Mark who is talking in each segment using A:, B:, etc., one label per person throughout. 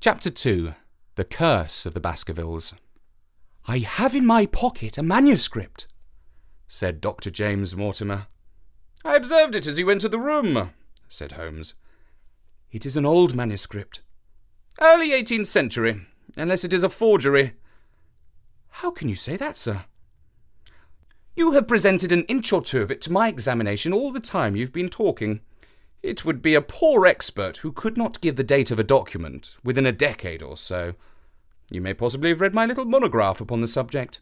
A: Chapter 2. The Curse of the Baskervilles. "I have in my pocket a manuscript," said Dr. James Mortimer. "I observed it as you entered the room," said Holmes. "It is an old manuscript." "Early 18th century, unless it is a forgery." "How can you say that, sir?" "You have presented an inch or two of it to my examination all the time you've been talking. It would be a poor expert who could not give the date of a document within a decade or so. You may possibly have read my little monograph upon the subject.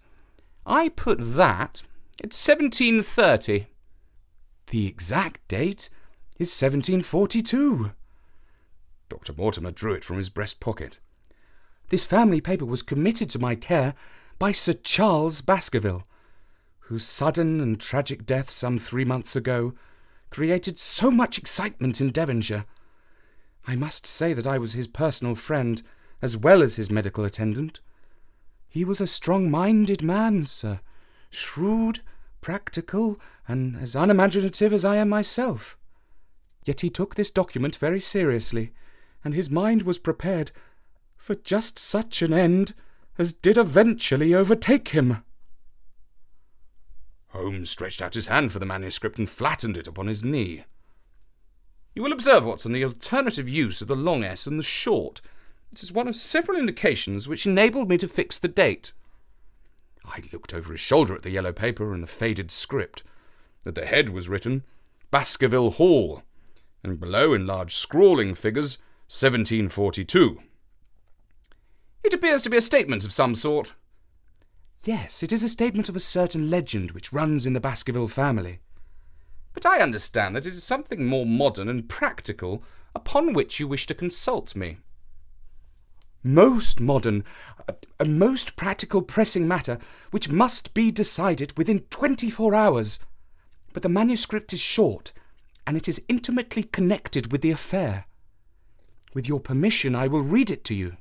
A: I put that at 1730. The exact date is 1742. Dr. Mortimer drew it from his breast pocket. This family paper was committed to my care by Sir Charles Baskerville, whose sudden and tragic death some 3 months ago created so much excitement in Devonshire. I must say that I was his personal friend as well as his medical attendant. He was a strong-minded man, sir, shrewd, practical, and as unimaginative as I am myself. Yet he took this document very seriously, and his mind was prepared for just such an end as did eventually overtake him." Holmes stretched out his hand for the manuscript and flattened it upon his knee. "You will observe, Watson, the alternative use of the long S and the short. It is one of several indications which enabled me to fix the date." I looked over his shoulder at the yellow paper and the faded script. At the head was written, "Baskerville Hall," and below in large scrawling figures, 1742. "It appears to be a statement of some sort." "Yes, it is a statement of a certain legend which runs in the Baskerville family." "But I understand that it is something more modern and practical upon which you wish to consult me." "Most modern, a most practical pressing matter which must be decided within 24 hours. But the manuscript is short, and it is intimately connected with the affair. With your permission, I will read it to you."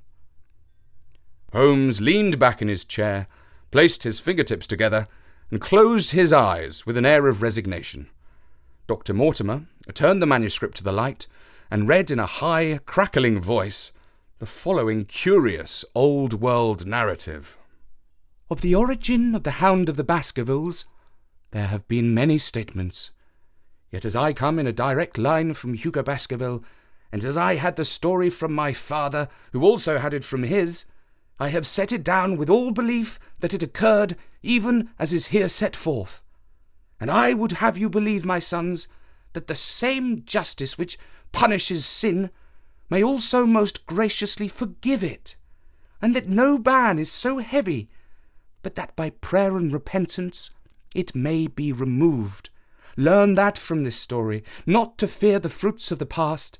A: Holmes leaned back in his chair, placed his fingertips together, and closed his eyes with an air of resignation. Dr. Mortimer turned the manuscript to the light and read in a high, crackling voice the following curious old-world narrative. "Of the origin of the Hound of the Baskervilles, there have been many statements. Yet as I come in a direct line from Hugo Baskerville, and as I had the story from my father, who also had it from his, I have set it down with all belief that it occurred even as is here set forth. And I would have you believe, my sons, that the same justice which punishes sin may also most graciously forgive it, and that no ban is so heavy but that by prayer and repentance it may be removed. Learn that from this story, not to fear the fruits of the past,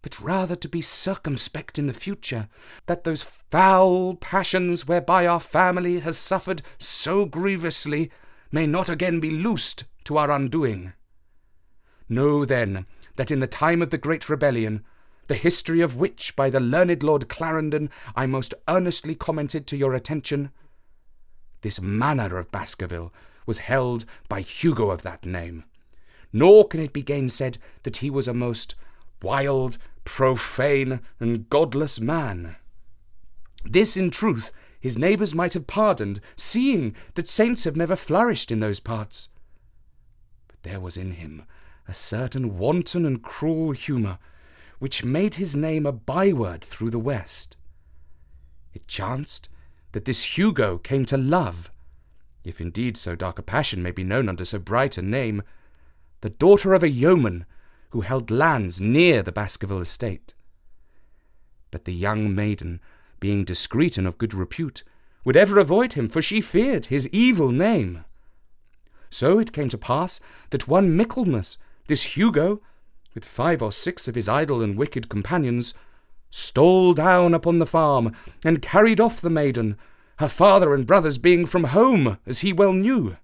A: but rather to be circumspect in the future, that those foul passions whereby our family has suffered so grievously may not again be loosed to our undoing. Know then that in the time of the great rebellion, the history of which by the learned Lord Clarendon I most earnestly commented to your attention, this manor of Baskerville was held by Hugo of that name, nor can it be gainsaid that he was a most wild, profane, and godless man. This, in truth, his neighbours might have pardoned, seeing that saints have never flourished in those parts. But there was in him a certain wanton and cruel humour, which made his name a byword through the West. It chanced that this Hugo came to love, if indeed so dark a passion may be known under so bright a name, the daughter of a yeoman who held lands near the Baskerville estate. But the young maiden, being discreet and of good repute, would ever avoid him, for she feared his evil name. So it came to pass that one Michaelmas, this Hugo, with 5 or 6 of his idle and wicked companions, stole down upon the farm and carried off the maiden, her father and brothers being from home, as he well knew.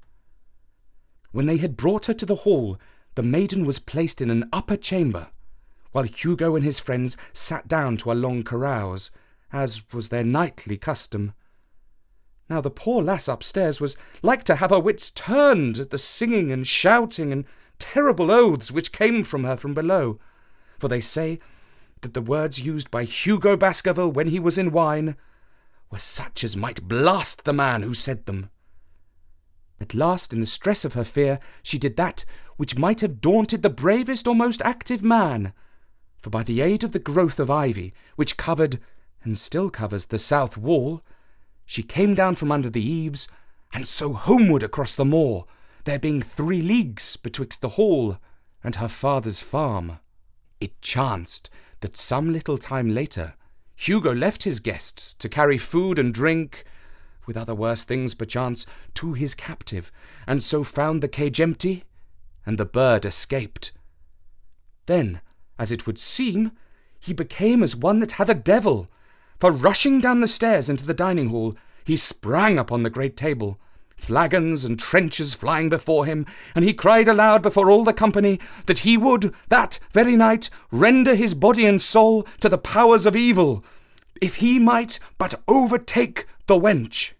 A: When they had brought her to the hall, the maiden was placed in an upper chamber, while Hugo and his friends sat down to a long carouse, as was their nightly custom. Now the poor lass upstairs was like to have her wits turned at the singing and shouting and terrible oaths which came from her from below, for they say that the words used by Hugo Baskerville when he was in wine were such as might blast the man who said them. At last, in the stress of her fear, she did that which might have daunted the bravest or most active man, for by the aid of the growth of ivy, which covered, and still covers, the south wall, she came down from under the eaves, and so homeward across the moor, there being 3 leagues betwixt the hall and her father's farm. It chanced that some little time later Hugo left his guests to carry food and drink, with other worse things perchance, to his captive, and so found the cage empty, and the bird escaped. Then, as it would seem, he became as one that hath a devil, for rushing down the stairs into the dining hall, he sprang upon the great table, flagons and trenchers flying before him, and he cried aloud before all the company that he would that very night render his body and soul to the powers of evil, if he might but overtake the wench.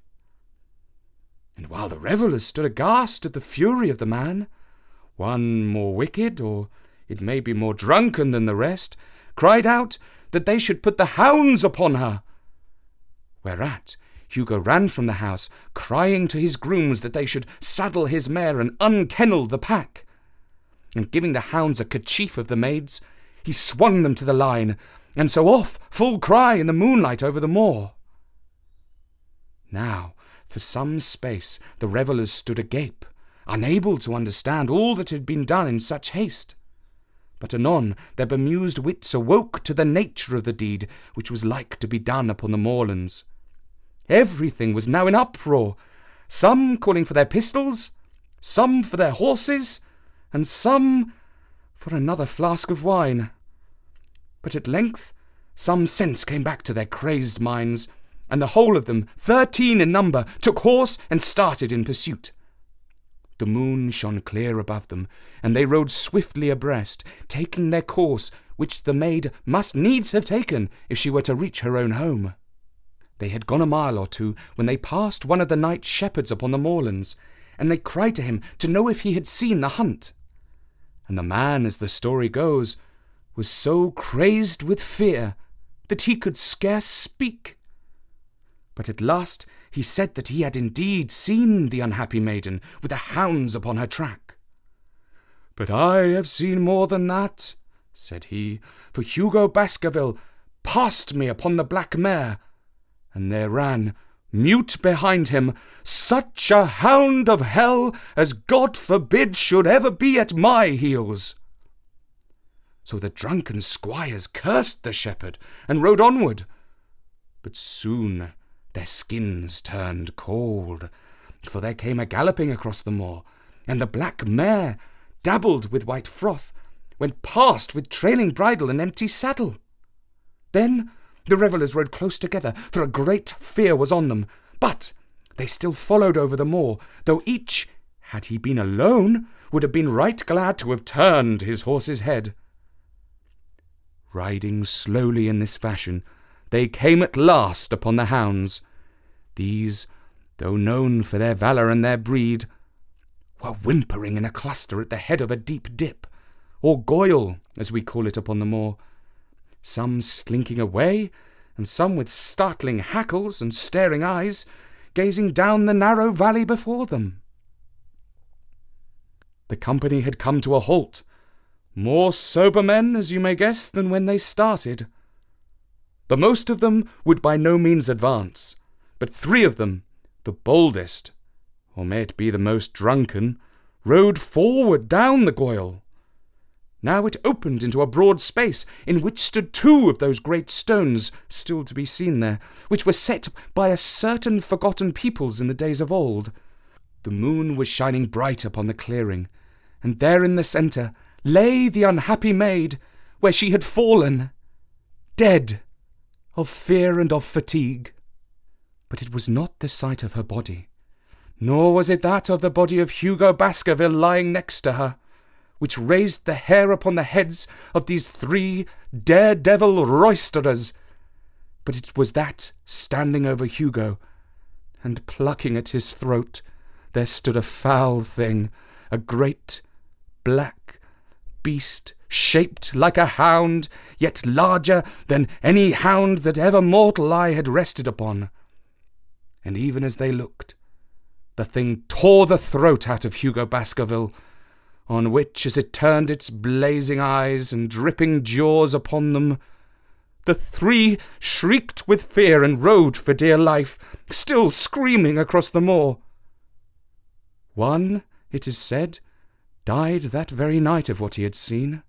A: And while the revellers stood aghast at the fury of the man, one more wicked, or it may be more drunken than the rest, cried out that they should put the hounds upon her. Whereat Hugo ran from the house, crying to his grooms that they should saddle his mare and unkennel the pack. And giving the hounds a kerchief of the maid's, he swung them to the line, and so off, full cry in the moonlight over the moor. Now, for some space the revellers stood agape, unable to understand all that had been done in such haste. But anon their bemused wits awoke to the nature of the deed which was like to be done upon the moorlands. Everything was now in uproar, some calling for their pistols, some for their horses, and some for another flask of wine. But at length some sense came back to their crazed minds, and the whole of them, 13 in number, took horse and started in pursuit. The moon shone clear above them, and they rode swiftly abreast, taking their course, which the maid must needs have taken if she were to reach her own home. They had gone a mile or 2 when they passed one of the night shepherds upon the moorlands, and they cried to him to know if he had seen the hunt. And the man, as the story goes, was so crazed with fear that he could scarce speak. But at last he said that he had indeed seen the unhappy maiden with the hounds upon her track. "But I have seen more than that," said he, "for Hugo Baskerville passed me upon the black mare, and there ran, mute behind him, such a hound of hell as God forbid should ever be at my heels." So the drunken squires cursed the shepherd and rode onward. But soon their skins turned cold, for there came a galloping across the moor, and the black mare, dabbled with white froth, went past with trailing bridle and empty saddle. Then the revellers rode close together, for a great fear was on them, but they still followed over the moor, though each, had he been alone, would have been right glad to have turned his horse's head. Riding slowly in this fashion, they came at last upon the hounds. These, though known for their valour and their breed, were whimpering in a cluster at the head of a deep dip, or goyle, as we call it upon the moor, some slinking away, and some with startling hackles and staring eyes, gazing down the narrow valley before them. The company had come to a halt, more sober men, as you may guess, than when they started. The most of them would by no means advance, but 3 of them, the boldest, or may it be the most drunken, rode forward down the goyle. Now it opened into a broad space, in which stood 2 of those great stones, still to be seen there, which were set by a certain forgotten peoples in the days of old. The moon was shining bright upon the clearing, and there in the centre lay the unhappy maid, where she had fallen, dead, of fear and of fatigue. But it was not the sight of her body, nor was it that of the body of Hugo Baskerville lying next to her, which raised the hair upon the heads of these 3 daredevil roisterers, but it was that, standing over Hugo, and plucking at his throat, there stood a foul thing, a great, black, beast, shaped like a hound, yet larger than any hound that ever mortal eye had rested upon. And even as they looked, the thing tore the throat out of Hugo Baskerville, on which, as it turned its blazing eyes and dripping jaws upon them, the three shrieked with fear and rode for dear life, still screaming across the moor. One, it is said, died that very night of what he had seen,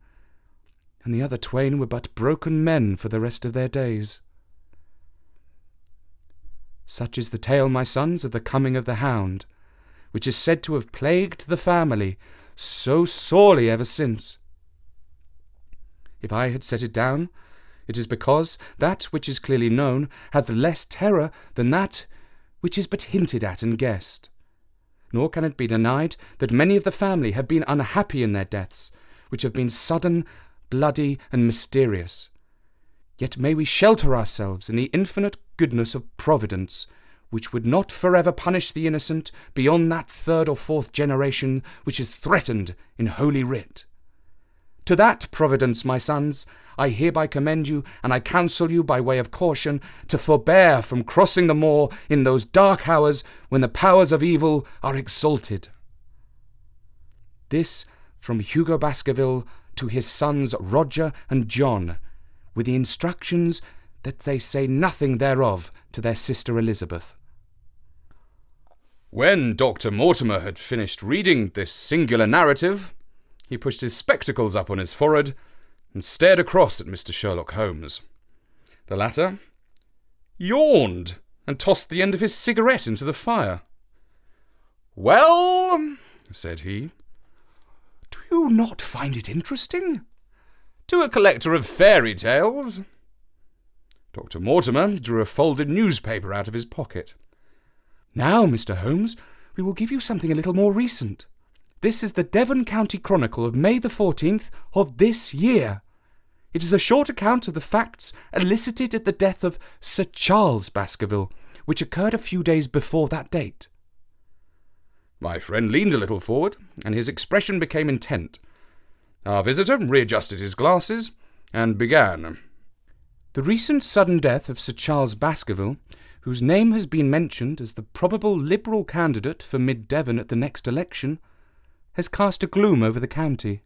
A: and the other twain were but broken men for the rest of their days. Such is the tale, my sons, of the coming of the hound, which is said to have plagued the family so sorely ever since. If I had set it down, it is because that which is clearly known hath less terror than that which is but hinted at and guessed. Nor can it be denied that many of the family have been unhappy in their deaths, which have been sudden, bloody, and mysterious. Yet may we shelter ourselves in the infinite goodness of Providence, which would not forever punish the innocent beyond that third or fourth generation which is threatened in Holy Writ. To that Providence, my sons, I hereby commend you, and I counsel you by way of caution to forbear from crossing the moor in those dark hours when the powers of evil are exalted. This from Hugo Baskerville to his sons Roger and John, with the instructions that they say nothing thereof to their sister Elizabeth. When Dr. Mortimer had finished reading this singular narrative, he pushed his spectacles up on his forehead and stared across at Mr. Sherlock Holmes. The latter yawned and tossed the end of his cigarette into the fire. "Well," said he, "do you not find it interesting? To a collector of fairy tales." Dr. Mortimer drew a folded newspaper out of his pocket. "Now, Mr. Holmes, we will give you something a little more recent. This is the Devon County Chronicle of May the 14th of this year. It is a short account of the facts elicited at the death of Sir Charles Baskerville, which occurred a few days before that date." My friend leaned a little forward, and his expression became intent. Our visitor readjusted his glasses and began. "The recent sudden death of Sir Charles Baskerville, whose name has been mentioned as the probable Liberal candidate for Mid-Devon at the next election, has cast a gloom over the county.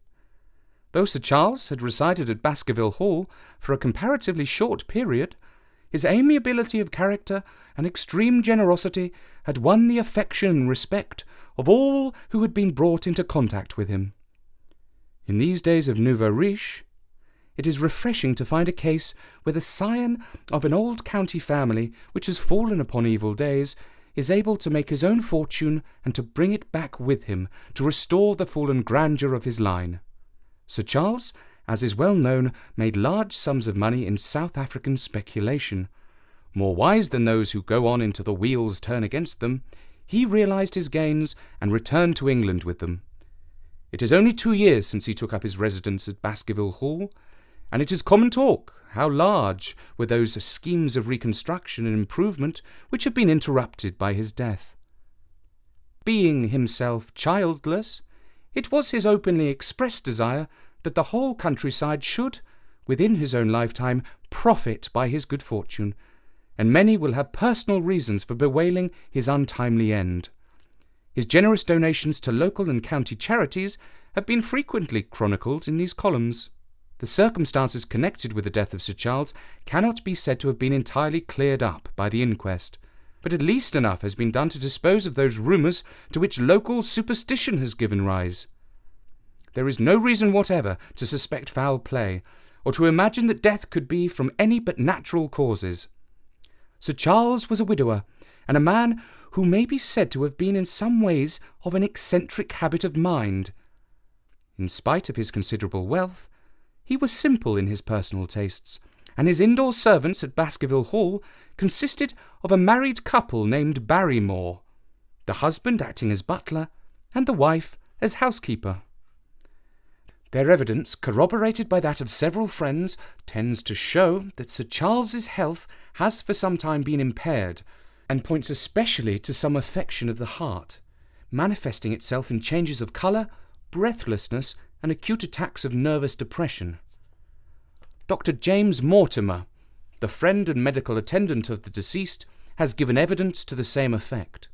A: Though Sir Charles had resided at Baskerville Hall for a comparatively short period, his amiability of character and extreme generosity had won the affection and respect of all who had been brought into contact with him. In these days of nouveau riche, it is refreshing to find a case where the scion of an old county family which has fallen upon evil days is able to make his own fortune and to bring it back with him to restore the fallen grandeur of his line. Sir Charles, as is well known, made large sums of money in South African speculation. More wise than those who go on until the wheels turn against them, he realized his gains and returned to England with them. It is only 2 years since he took up his residence at Baskerville Hall, and it is common talk how large were those schemes of reconstruction and improvement which have been interrupted by his death. Being himself childless, it was his openly expressed desire that the whole countryside should, within his own lifetime, profit by his good fortune, and many will have personal reasons for bewailing his untimely end. His generous donations to local and county charities have been frequently chronicled in these columns. The circumstances connected with the death of Sir Charles cannot be said to have been entirely cleared up by the inquest, but at least enough has been done to dispose of those rumours to which local superstition has given rise. There is no reason whatever to suspect foul play, or to imagine that death could be from any but natural causes. Sir Charles was a widower, and a man who may be said to have been in some ways of an eccentric habit of mind. In spite of his considerable wealth, he was simple in his personal tastes, and his indoor servants at Baskerville Hall consisted of a married couple named Barrymore, the husband acting as butler, and the wife as housekeeper. Their evidence, corroborated by that of several friends, tends to show that Sir Charles's health has for some time been impaired, and points especially to some affection of the heart, manifesting itself in changes of colour, breathlessness, and acute attacks of nervous depression. Dr. James Mortimer, the friend and medical attendant of the deceased, has given evidence to the same effect.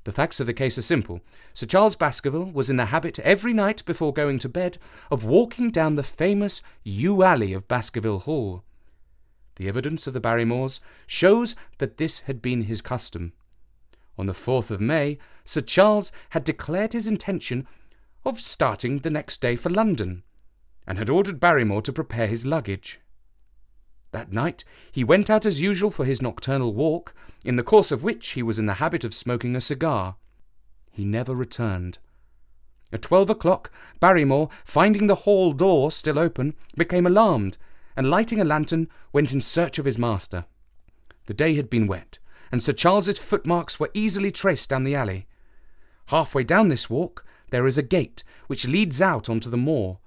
A: The facts of the case are simple. Sir Charles Baskerville was in the habit every night before going to bed of walking down the famous yew alley of Baskerville Hall. The evidence of the Barrymores shows that this had been his custom. On the 4th of May, Sir Charles had declared his intention of starting the next day for London, and had ordered Barrymore to prepare his luggage. That night he went out as usual for his nocturnal walk, in the course of which he was in the habit of smoking a cigar. He never returned. At 12 o'clock, Barrymore, finding the hall door still open, became alarmed, and lighting a lantern, went in search of his master. The day had been wet, and Sir Charles's footmarks were easily traced down the alley. Halfway down this walk there is a gate which leads out onto the moor.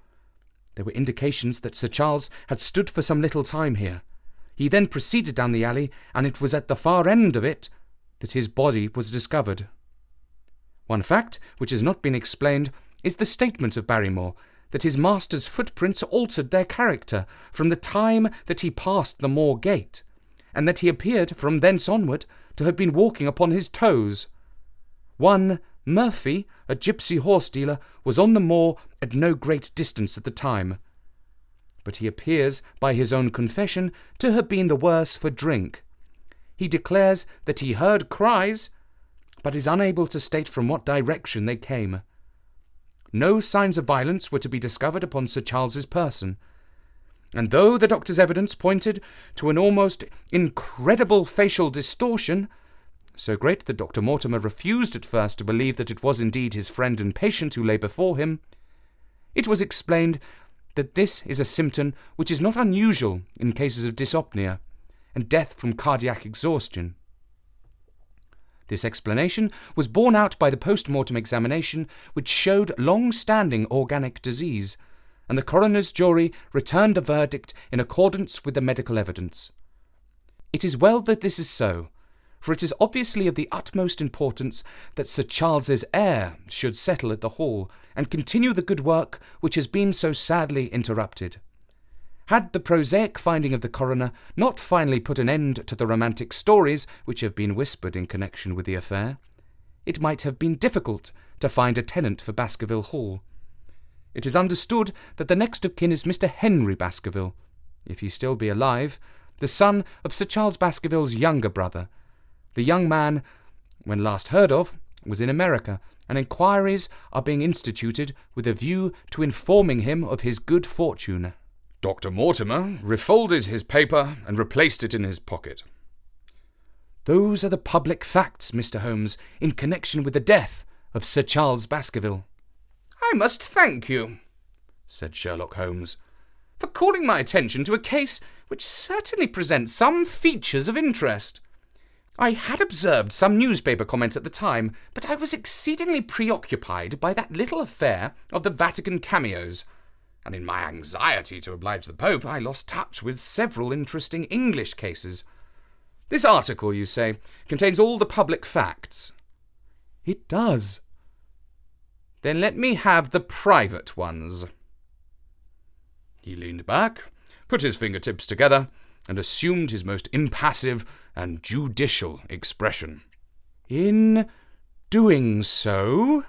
A: There were indications that Sir Charles had stood for some little time here. He then proceeded down the alley, and it was at the far end of it that his body was discovered. One fact which has not been explained is the statement of Barrymore that his master's footprints altered their character from the time that he passed the moor gate, and that he appeared from thence onward to have been walking upon his toes. One Murphy, a gypsy horse-dealer, was on the moor at no great distance at the time, but he appears, by his own confession, to have been the worse for drink. He declares that he heard cries, but is unable to state from what direction they came. No signs of violence were to be discovered upon Sir Charles's person, and though the doctor's evidence pointed to an almost incredible facial distortion, so great that Dr. Mortimer refused at first to believe that it was indeed his friend and patient who lay before him, it was explained that this is a symptom which is not unusual in cases of dysopnea and death from cardiac exhaustion. This explanation was borne out by the post-mortem examination, which showed long-standing organic disease, and the coroner's jury returned a verdict in accordance with the medical evidence. It is well that this is so, for it is obviously of the utmost importance that Sir Charles's heir should settle at the Hall and continue the good work which has been so sadly interrupted. Had the prosaic finding of the coroner not finally put an end to the romantic stories which have been whispered in connection with the affair, it might have been difficult to find a tenant for Baskerville Hall. It is understood that the next of kin is Mr. Henry Baskerville, if he still be alive, the son of Sir Charles Baskerville's younger brother. The young man, when last heard of, was in America, and inquiries are being instituted with a view to informing him of his good fortune.
B: Dr. Mortimer refolded his paper and replaced it in his pocket.
A: Those are the public facts, Mr. Holmes, in connection with the death of Sir Charles Baskerville.
B: I must thank you, said Sherlock Holmes, for calling my attention to a case which certainly presents some features of interest. I had observed some newspaper comments at the time, but I was exceedingly preoccupied by that little affair of the Vatican cameos, and in my anxiety to oblige the Pope, I lost touch with several interesting English cases. This article, you say, contains all the public facts?
A: It does.
B: Then let me have the private ones. He leaned back, put his fingertips together, and assumed his most impassive and judicial expression.
A: In doing so,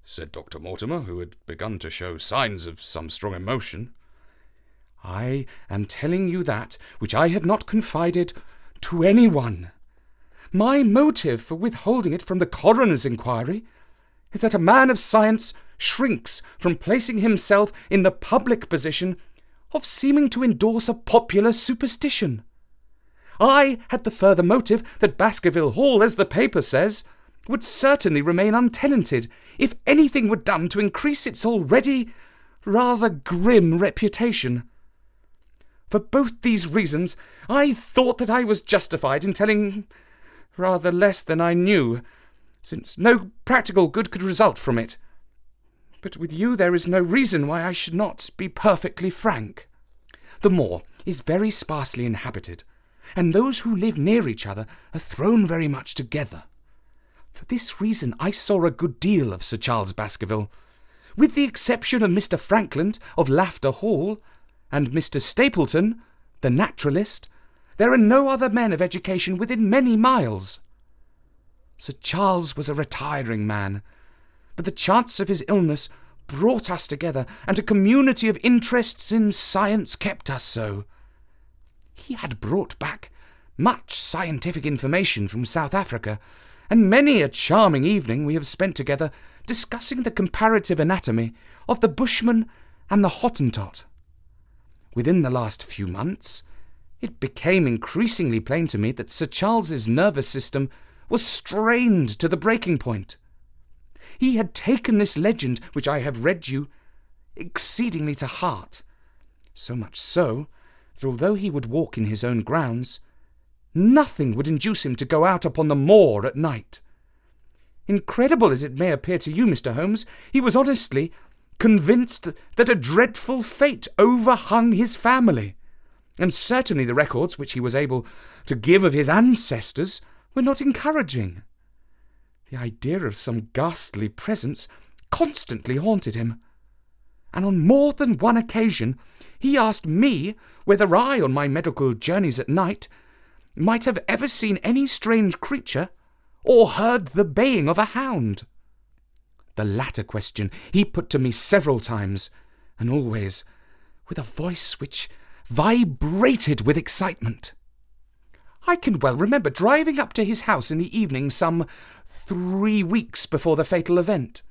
B: said Dr. Mortimer, who had begun to show signs of some strong emotion,
A: I am telling you that which I have not confided to anyone. My motive for withholding it from the coroner's inquiry is that a man of science shrinks from placing himself in the public position of seeming to endorse a popular superstition. I had the further motive that Baskerville Hall, as the paper says, would certainly remain untenanted if anything were done to increase its already rather grim reputation. For both these reasons, I thought that I was justified in telling rather less than I knew, since no practical good could result from it. But with you there is no reason why I should not be perfectly frank. The moor is very sparsely inhabited, and those who live near each other are thrown very much together. For this reason I saw a good deal of Sir Charles Baskerville. with the exception of Mr. Frankland of Laughter Hall and Mr. Stapleton, the naturalist, there are no other men of education within many miles. Sir Charles was a retiring man, but the chance of his illness brought us together, and a community of interests in science kept us so. He had brought back much scientific information from South Africa, and many a charming evening we have spent together discussing the comparative anatomy of the Bushman and the Hottentot. Within the last few months, it became increasingly plain to me that Sir Charles's nervous system was strained to the breaking point. He had taken this legend, which I have read you, exceedingly to heart, so much so that although he would walk in his own grounds, nothing would induce him to go out upon the moor at night. Incredible as it may appear to you, Mr. Holmes, he was honestly convinced that a dreadful fate overhung his family, and certainly the records which he was able to give of his ancestors were not encouraging. The idea of some ghastly presence constantly haunted him, and on more than one occasion he asked me whether I, on my medical journeys at night, might have ever seen any strange creature or heard the baying of a hound. The latter question he put to me several times, and always with a voice which vibrated with excitement. I can well remember driving up to his house in the evening some 3 weeks before the fatal event.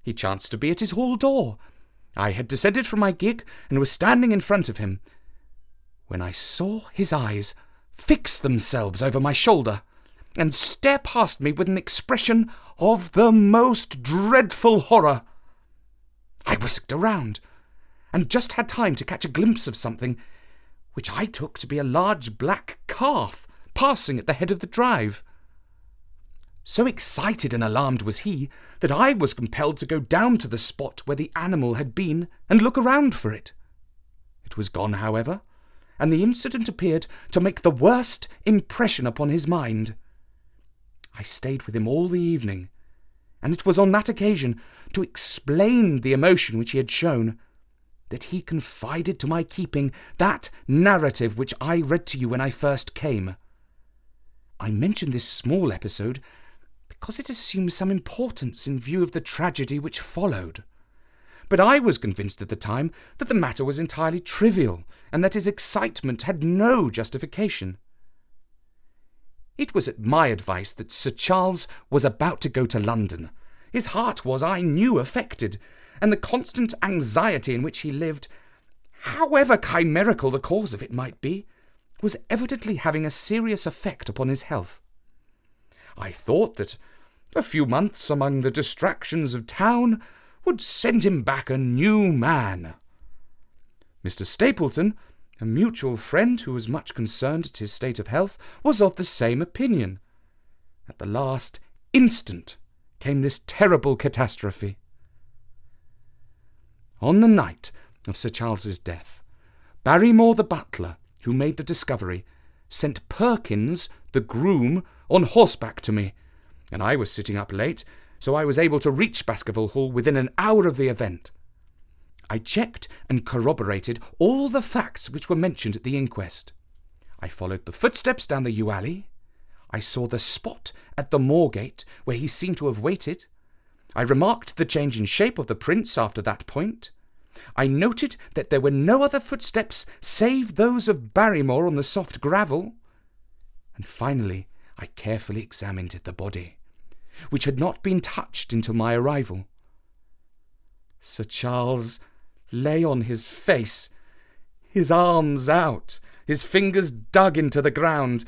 A: He chanced to be at his hall door. I had descended from my gig and was standing in front of him, when I saw his eyes fix themselves over my shoulder and stare past me with an expression of the most dreadful horror. I whisked around, and just had time to catch a glimpse of something which I took to be a large black calf passing at the head of the drive. So excited and alarmed was he that I was compelled to go down to the spot where the animal had been and look around for it. It was gone, however, and the incident appeared to make the worst impression upon his mind. I stayed with him all the evening, and it was on that occasion, to explain the emotion which he had shown, that he confided to my keeping that narrative which I read to you when I first came. I mention this small episode because it assumes some importance in view of the tragedy which followed. But I was convinced at the time that the matter was entirely trivial, and that his excitement had no justification. It was at my advice that Sir Charles was about to go to London. His heart was, I knew, affected, and the constant anxiety in which he lived, however chimerical the cause of it might be, was evidently having a serious effect upon his health. I thought that a few months among the distractions of town would send him back a new man. Mr. Stapleton, a mutual friend who was much concerned at his state of health, was of the same opinion. At the last instant came this terrible catastrophe. On the night of Sir Charles's death, Barrymore the butler, who made the discovery, sent Perkins, the groom, on horseback to me, and I was sitting up late, so I was able to reach Baskerville Hall within an hour of the event. I checked and corroborated all the facts which were mentioned at the inquest. I followed the footsteps down the yew alley. I saw the spot at the moor-gate where he seemed to have waited. I remarked the change in shape of the prints after that point. I noted that there were no other footsteps save those of Barrymore on the soft gravel. And finally, I carefully examined the body, which had not been touched until my arrival. Sir Charles lay on his face, his arms out, his fingers dug into the ground,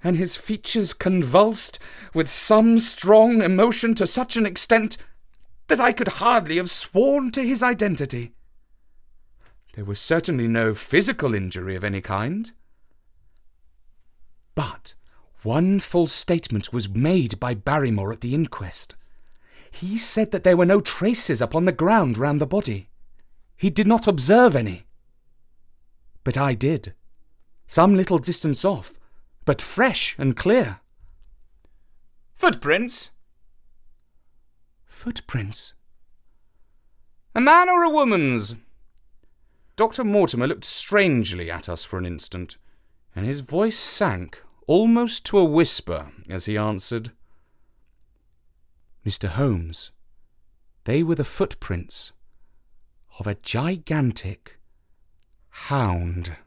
A: and his features convulsed with some strong emotion to such an extent that I could hardly have sworn to his identity. There was certainly no physical injury of any kind. But one false statement was made by Barrymore at the inquest. He said that there were no traces upon the ground round the body. He did not observe any. But I did, some little distance off, but fresh and clear.
B: Footprints?
A: Footprints?
B: A man or a woman's?"
A: Dr. Mortimer looked strangely at us for an instant, and his voice sank almost to a whisper as he answered, "Mr. Holmes, they were the footprints of a gigantic hound."